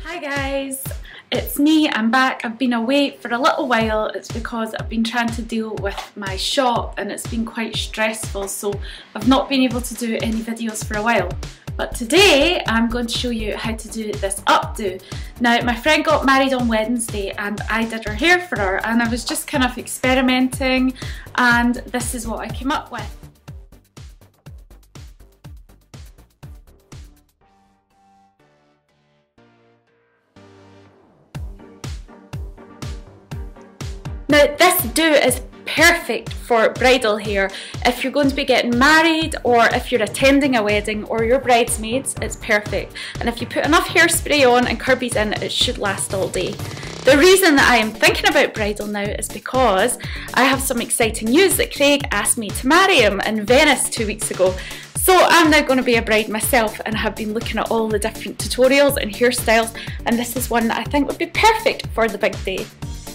Hi guys, it's me, I'm back. I've been away for a little while. It's because I've been trying to deal with my shop and it's been quite stressful, so I've not been able to do any videos for a while. But today I'm going to show you how to do this updo. Now my friend got married on Wednesday and I did her hair for her, and I was just kind of experimenting, and this is what I came up with. Now this do is perfect for bridal hair. If you're going to be getting married, or if you're attending a wedding, or your bridesmaids, it's perfect. And if you put enough hairspray on and Kirby's in, it should last all day. The reason that I am thinking about bridal now is because I have some exciting news that Craig asked me to marry him in Venice 2 weeks ago. So I'm now going to be a bride myself and have been looking at all the different tutorials and hairstyles, and this is one that I think would be perfect for the big day.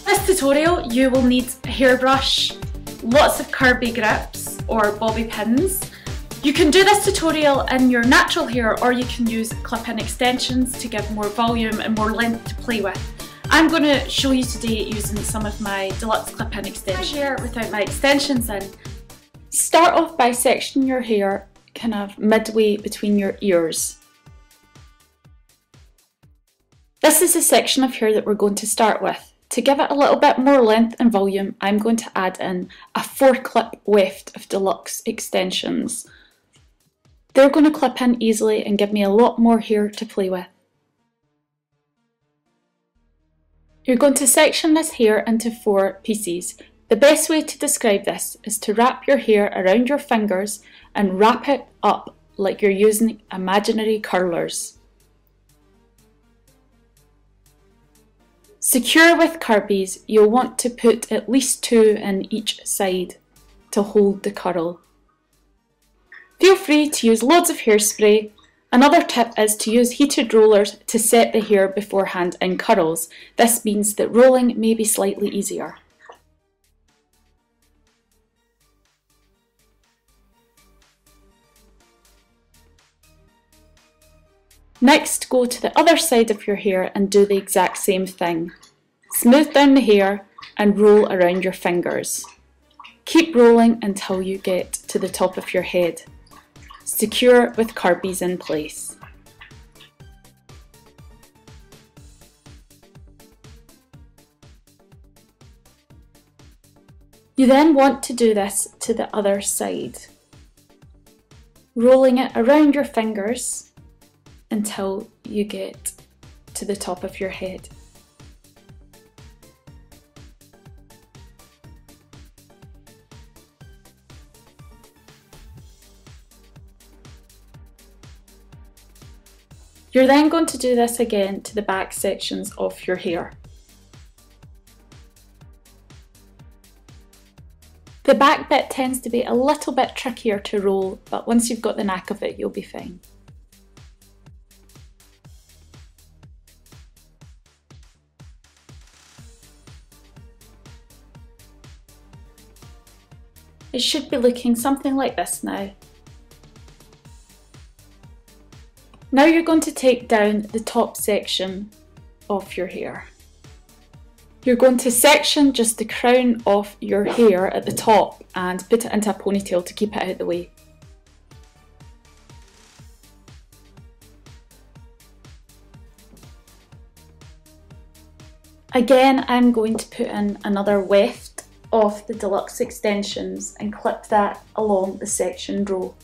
For this tutorial you will need a hairbrush, lots of Kirby grips or bobby pins. You can do this tutorial in your natural hair, or you can use clip-in extensions to give more volume and more length to play with. I'm going to show you today using some of my deluxe clip-in extensions. Hair without my extensions in. Start off by sectioning your hair kind of midway between your ears. This is the section of hair that we're going to start with. To give it a little bit more length and volume, I'm going to add in a 4-clip weft of deluxe extensions. They're going to clip in easily and give me a lot more hair to play with. You're going to section this hair into 4 pieces. The best way to describe this is to wrap your hair around your fingers and wrap it up like you're using imaginary curlers. Secure with Kirby's, you'll want to put at least 2 in each side to hold the curl. Feel free to use loads of hairspray. Another tip is to use heated rollers to set the hair beforehand in curls. This means that rolling may be slightly easier. Next, go to the other side of your hair and do the exact same thing. Smooth down the hair and roll around your fingers. Keep rolling until you get to the top of your head. Secure with Kirby's in place. You then want to do this to the other side, rolling it around your fingers until you get to the top of your head. You're then going to do this again to the back sections of your hair. The back bit tends to be a little bit trickier to roll, but once you've got the knack of it, you'll be fine. It should be looking something like this now. Now you're going to take down the top section of your hair. You're going to section just the crown of your hair at the top and put it into a ponytail to keep it out of the way. Again, I'm going to put in another weft of the deluxe extensions and clip that along the sectioned row.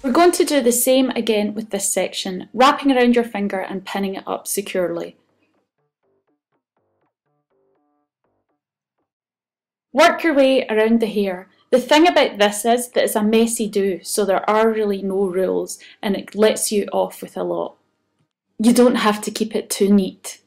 We're going to do the same again with this section, wrapping around your finger and pinning it up securely. Work your way around the hair. The thing about this is that it's a messy do, so there are really no rules and it lets you off with a lot. You don't have to keep it too neat.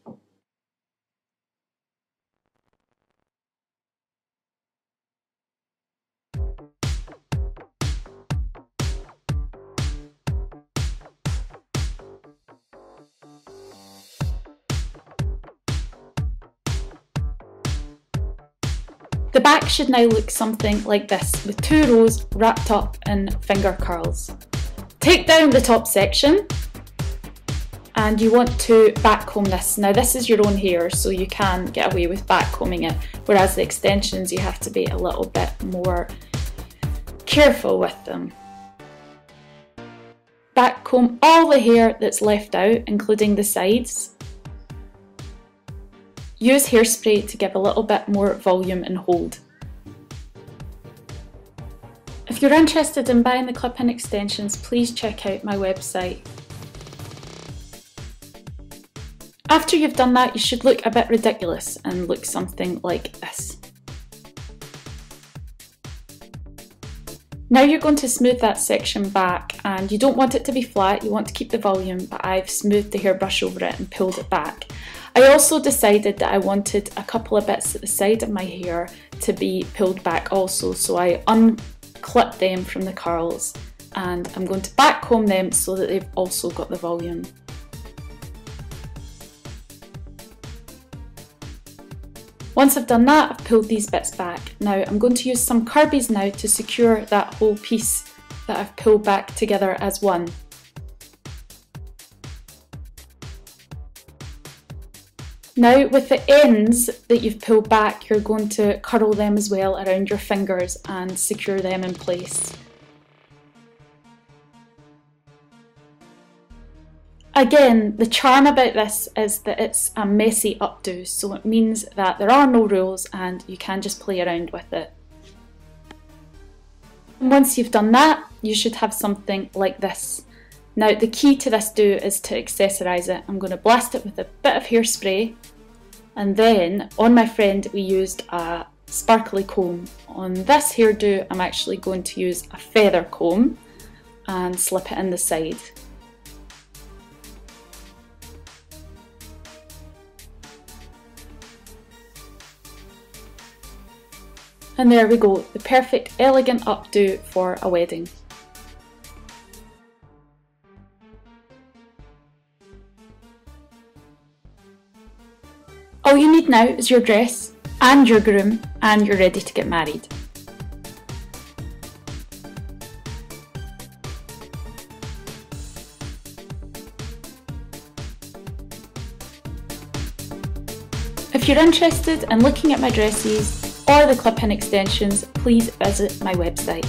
The back should now look something like this, with 2 rows wrapped up in finger curls. Take down the top section and you want to back comb this. Now this is your own hair, so you can get away with back combing it, whereas the extensions you have to be a little bit more careful with them. Back comb all the hair that's left out, including the sides. Use hairspray to give a little bit more volume and hold. If you're interested in buying the clip-in extensions, please check out my website. After you've done that, you should look a bit ridiculous and look something like this. Now you're going to smooth that section back, and you don't want it to be flat, you want to keep the volume, but I've smoothed the hairbrush over it and pulled it back. I also decided that I wanted a couple of bits at the side of my hair to be pulled back also, so I unclipped them from the curls and I'm going to back comb them so that they've also got the volume. Once I've done that, I've pulled these bits back. Now I'm going to use some Kirby's now to secure that whole piece that I've pulled back together as one. Now with the ends that you've pulled back, you're going to curl them as well around your fingers and secure them in place. Again, the charm about this is that it's a messy updo, so it means that there are no rules and you can just play around with it. And once you've done that, you should have something like this. Now the key to this do is to accessorise it. I'm going to blast it with a bit of hairspray, and then on my friend we used a sparkly comb. On this hairdo I'm actually going to use a feather comb and slip it in the side. And there we go, the perfect elegant updo for a wedding. All you need now is your dress and your groom, and you're ready to get married. If you're interested in looking at my dresses or the clip-in extensions, please visit my website.